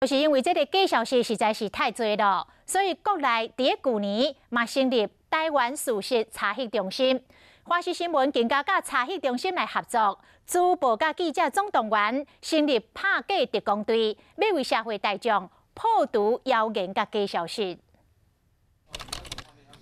就是因为这个假消息实在是太多了，所以国内伫去年嘛成立台湾事实查核中心。华视新闻更加甲查核中心来合作，主报甲记者总动员，成立拍假特工队，要为社会大众破除谣言甲假消息。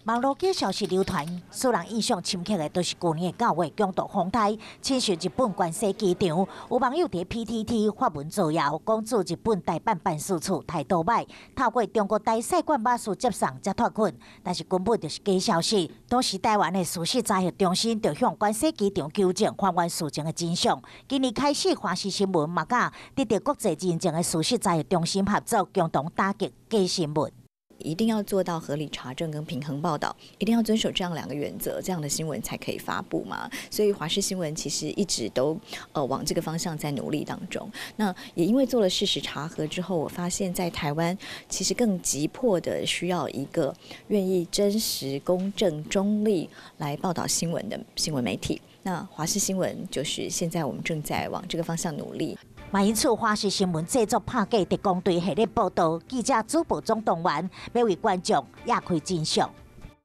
网络假消息流传，使人印象深刻的，就是去年的9月强度风台侵袭日本关西机场，有网友伫 PTT 发文造谣，讲自日本台办办事处态度歹，透过中国台使馆巴士接送才脱困，但是根本就是假消息。当时台湾的事实查核中心就向关西机场纠正还原事情的真相。今年开始，华视新闻嘛甲得到国际认证的事实查核中心合作，共同打击假新闻。 一定要做到合理查证跟平衡报道，一定要遵守这样2个原则，这样的新闻才可以发布嘛。所以华视新闻其实一直都往这个方向在努力当中。那也因为做了事实查核之后，我发现在台湾其实更急迫的需要一个愿意真实、公正、中立来报道新闻的新闻媒体。那华视新闻就是现在我们正在往这个方向努力。 嘛，因此华视新闻制作拍假特工队系列报道，记者主报总动员，要为观众压开真相。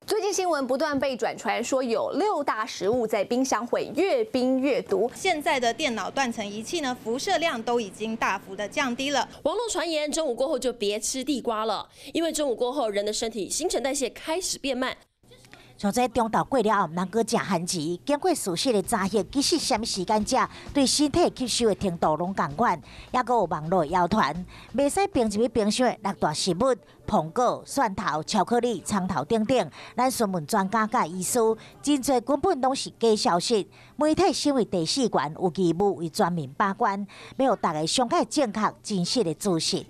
最近新闻不断被转传，说有6大食物在冰箱会越冰越毒。现在的电脑断层仪器呢，辐射量都已经大幅的降低了。网络传言中午过后就别吃地瓜了，因为中午过后人的身体新陈代谢开始变慢。 像这中昼过了后，毋通搁食番薯。经过事实的查核，其实什么时间食，对身体吸收的程度拢同款。也搁有网络谣传，袂使冰入去冰箱的6大食物，苹果、蒜头、巧克力、葱头等等。咱询问专家甲医师，真侪根本拢是假消息。媒体身为第4权，有义务为全民把关，要互大家上届正确、真实的资讯。